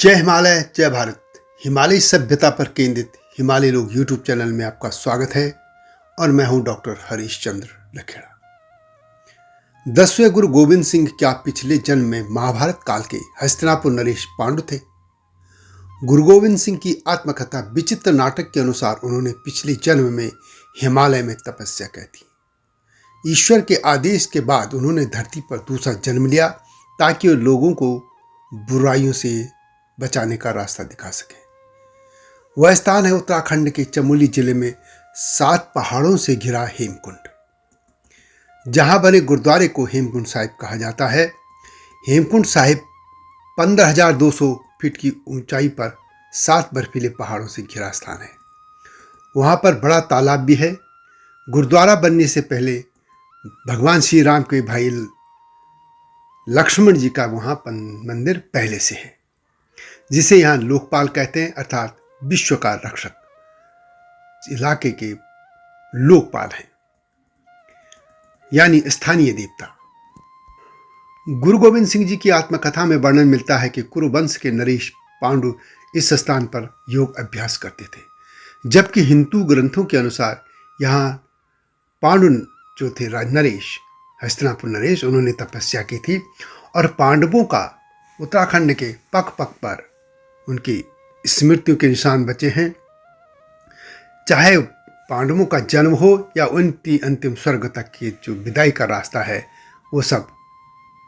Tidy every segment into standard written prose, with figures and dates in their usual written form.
जय हिमालय जय भारत। हिमालयी सभ्यता पर केंद्रित हिमालय लोग यूट्यूब चैनल में आपका स्वागत है और मैं हूं डॉक्टर हरीश चंद्र लखेड़ा। 10वें गुरु गोविंद सिंह क्या पिछले जन्म में महाभारत काल के हस्तिनापुर नरेश पांडु थे। गुरु गोविंद सिंह की आत्मकथा विचित्र नाटक के अनुसार उन्होंने पिछले जन्म में हिमालय में तपस्या की थी। ईश्वर के आदेश के बाद उन्होंने धरती पर दूसरा जन्म लिया ताकि वो लोगों को बुराइयों से बचाने का रास्ता दिखा सके। वह स्थान है उत्तराखंड के चमोली जिले में 7 पहाड़ों से घिरा हेमकुंड, जहां बने गुरुद्वारे को हेमकुंड साहिब कहा जाता है। हेमकुंड साहिब 15,200 फीट की ऊंचाई पर 7 बर्फीले पहाड़ों से घिरा स्थान है। वहां पर बड़ा तालाब भी है। गुरुद्वारा बनने से पहले भगवान श्री राम के भाई लक्ष्मण जी का वहां मंदिर पहले से है, जिसे यहाँ लोकपाल कहते हैं, अर्थात विश्व का रक्षक। इलाके के लोकपाल हैं, यानी स्थानीय देवता। गुरु गोविंद सिंह जी की आत्मकथा में वर्णन मिलता है कि कुरुवंश के नरेश पांडु इस स्थान पर योग अभ्यास करते थे, जबकि हिंदू ग्रंथों के अनुसार यहाँ पांडु जो थे नरेश, हस्तिनापुर नरेश, उन्होंने तपस्या की थी और पांडवों का उत्तराखंड के पग पग पर उनकी स्मृतियों के निशान बचे हैं। चाहे पांडवों का जन्म हो या उनकी अंतिम स्वर्ग तक की जो विदाई का रास्ता है, वो सब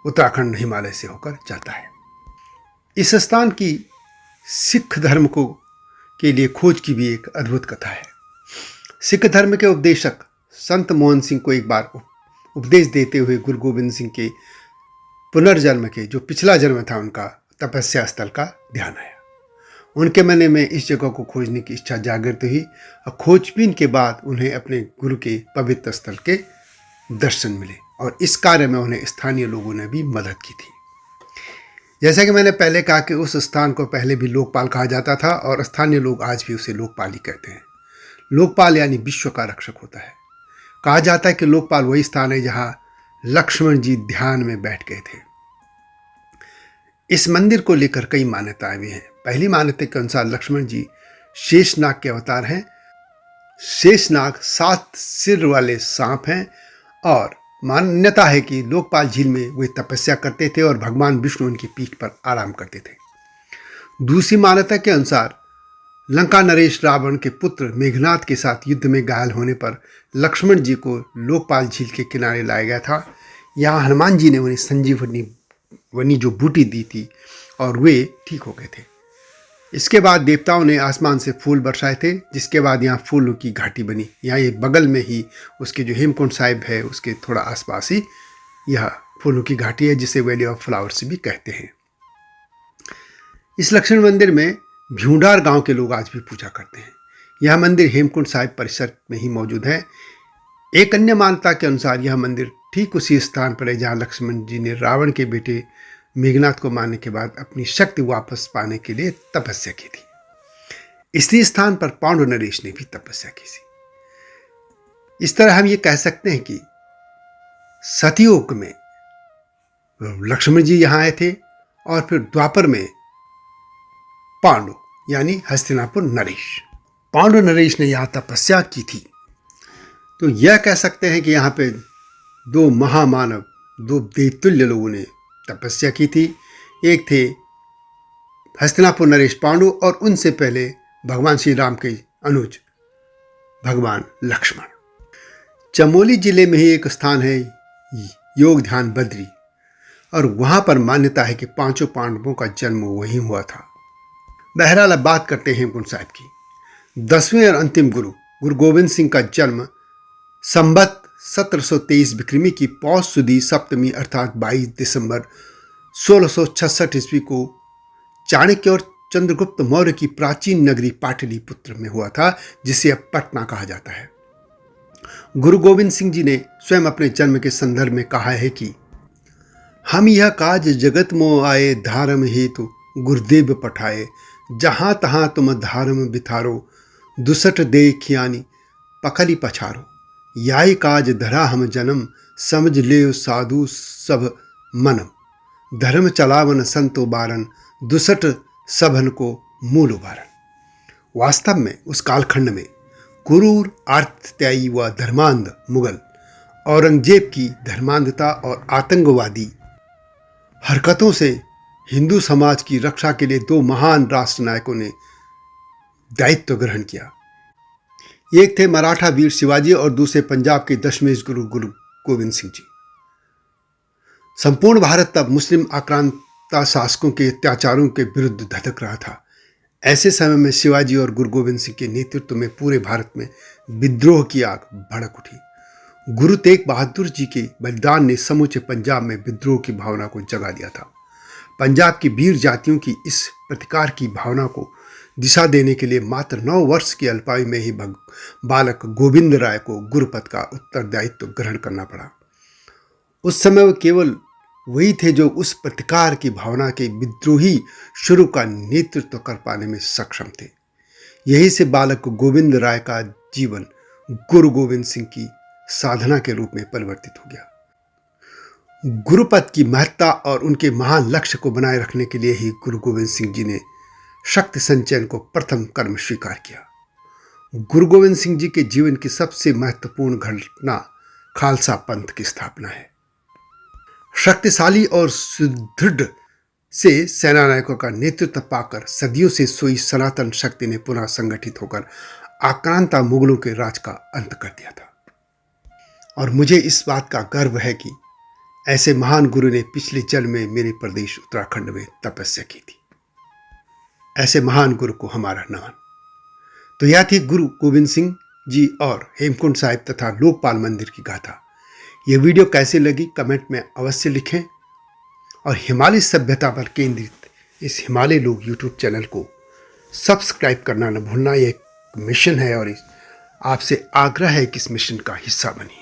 उत्तराखंड हिमालय से होकर जाता है। इस स्थान की सिख धर्म के लिए खोज की भी एक अद्भुत कथा है। सिख धर्म के उपदेशक संत मोहन सिंह को एक बार उपदेश देते हुए गुरु गोविंद सिंह के पुनर्जन्म के जो पिछला जन्म था उनका तपस्या स्थल का ध्यान आया। उनके मन में इस जगह को खोजने की इच्छा जागृत हुई और खोजबीन के बाद उन्हें अपने गुरु के पवित्र स्थल के दर्शन मिले और इस कार्य में उन्हें स्थानीय लोगों ने भी मदद की थी। जैसा कि मैंने पहले कहा कि उस स्थान को पहले भी लोकपाल कहा जाता था और स्थानीय लोग आज भी उसे लोकपाल ही कहते हैं। लोकपाल यानी विश्व का रक्षक होता है। कहा जाता है कि लोकपाल वही स्थान है जहाँ लक्ष्मण जी ध्यान में बैठ गए थे। इस मंदिर को लेकर कई मान्यताएं भी हैं। पहली मान्यता के अनुसार लक्ष्मण जी शेषनाग के अवतार हैं। शेषनाग 7 सिर वाले सांप हैं और मान्यता है कि लोकपाल झील में वे तपस्या करते थे और भगवान विष्णु उनकी पीठ पर आराम करते थे। दूसरी मान्यता के अनुसार लंका नरेश रावण के पुत्र मेघनाथ के साथ युद्ध में घायल होने पर लक्ष्मण जी को लोकपाल झील के किनारे लाया गया था। यहाँ हनुमान जी ने उन्हें संजीवनी जो बूटी दी थी और वे ठीक हो गए थे। इसके बाद देवताओं ने आसमान से फूल बरसाए थे, जिसके बाद यहाँ फूलों की घाटी बनी। यहाँ ये बगल में ही उसके जो हेमकुंड साहिब है उसके थोड़ा आसपास ही यह फूलों की घाटी है, जिसे वैली ऑफ फ्लावर्स भी कहते हैं। इस लक्ष्मण मंदिर में भ्यूंडार गांव के लोग आज भी पूजा करते हैं। यह मंदिर हेमकुंड साहिब परिसर में ही मौजूद है। एक अन्य मान्यता के अनुसार यह मंदिर ठीक उसी स्थान पर है जहां लक्ष्मण जी ने रावण के बेटे मेघनाथ को मारने के बाद अपनी शक्ति वापस पाने के लिए तपस्या की थी। इसी स्थान पर पांडु नरेश ने भी तपस्या की थी। इस तरह हम ये कह सकते हैं कि सतयुग में लक्ष्मण जी यहाँ आए थे और फिर द्वापर में पांडु यानी हस्तिनापुर नरेश, पांडु नरेश ने यहाँ तपस्या की थी। तो यह कह सकते हैं कि यहाँ पे 2 महामानव, 2 देवतुल्य लोगों ने तपस्या की थी। एक थे हस्तिनापुर नरेश पांडु और उनसे पहले भगवान श्री राम के अनुज भगवान लक्ष्मण। चमोली जिले में ही एक स्थान है योग ध्यान बद्री, और वहाँ पर मान्यता है कि 5 पांडवों का जन्म वहीं हुआ था। बहरहाल अब बात करते हैं हेमकुंड साहिब की। 10वें और अंतिम गुरु गोविंद सिंह का जन्म संवत 1723 विक्रमी की पौष सुदी सप्तमी अर्थात 22 दिसंबर 1666 ईस्वी को चाणक्य और चंद्रगुप्त मौर्य की प्राचीन नगरी पाटलिपुत्र में हुआ था, जिसे अब पटना कहा जाता है। गुरु गोविंद सिंह जी ने स्वयं अपने जन्म के संदर्भ में कहा है कि हम यह काज जगत मोह आए, धारम हेतु गुरुदेव पठाए, जहाँ तहाँ तुम धारम बिथारो, दुसट देखियानी पखली पछारो, याई काज धरा हम जन्म, समझ ले साधु सब मनम, धर्म चलावन संतो बारन, दुसट सभन को मूल उदाहरण। वास्तव में उस कालखंड में क्रूर, आर्तत्यायी व धर्मांध मुगल औरंगजेब की धर्मांधता और आतंकवादी हरकतों से हिंदू समाज की रक्षा के लिए दो महान राष्ट्र नायकों ने दायित्व ग्रहण किया। एक थे मराठा वीर शिवाजी और दूसरे पंजाब के दशमेश गुरु गोविंद सिंह जी। संपूर्ण भारत तब मुस्लिम आक्रांता शासकों के अत्याचारों के विरुद्ध धधक रहा था। ऐसे समय में शिवाजी और गुरु गोविंद सिंह के नेतृत्व में पूरे भारत में विद्रोह की आग भड़क उठी। गुरु तेग बहादुर जी के बलिदान ने समूचे पंजाब में विद्रोह की भावना को जगा दिया था। पंजाब की वीर जातियों की इस प्रतिकार की भावना को दिशा देने के लिए मात्र 9 वर्ष की अल्पायु में ही बालक गोविंद राय को गुरुपद का उत्तरदायित्व ग्रहण करना पड़ा। उस समय वे केवल वही थे जो उस प्रतिकार की भावना के विद्रोही शुरू का नेतृत्व कर पाने में सक्षम थे। यही से बालक गोविंद राय का जीवन गुरु गोविंद सिंह की साधना के रूप में परिवर्तित हो गया। गुरुपद की महत्ता और उनके महान लक्ष्य को बनाए रखने के लिए ही गुरु गोविंद सिंह जी ने शक्ति संचयन को प्रथम कर्म स्वीकार किया। गुरु गोविंद सिंह जी के जीवन की सबसे महत्वपूर्ण घटना खालसा पंथ की स्थापना है। शक्तिशाली और सुदृढ़ से सेना नायकों का नेतृत्व पाकर सदियों से सोई सनातन शक्ति ने पुनः संगठित होकर आक्रांता मुगलों के राज का अंत कर दिया था। और मुझे इस बात का गर्व है कि ऐसे महान गुरु ने पिछले जन्म में मेरे प्रदेश उत्तराखंड में तपस्या की थी। ऐसे महान गुरु को हमारा नमन। तो यह थी गुरु गोविंद सिंह जी और हेमकुंड साहिब तथा लोकपाल मंदिर की गाथा। ये वीडियो कैसे लगी कमेंट में अवश्य लिखें और हिमालय सभ्यता पर केंद्रित इस हिमालय लोग यूट्यूब चैनल को सब्सक्राइब करना न भूलना। यह एक मिशन है और आपसे आग्रह है कि इस मिशन का हिस्सा बनिए।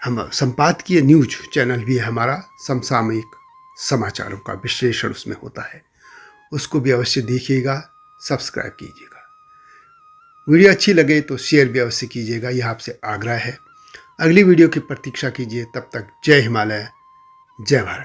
हम संपादकीय न्यूज चैनल भी है हमारा, समसामयिक समाचारों का विश्लेषण उसमें होता है, उसको भी अवश्य देखिएगा, सब्सक्राइब कीजिएगा। वीडियो अच्छी लगे तो शेयर भी अवश्य कीजिएगा, यह आपसे आग्रह है। अगली वीडियो की प्रतीक्षा कीजिए। तब तक जय हिमालय, जय भारत।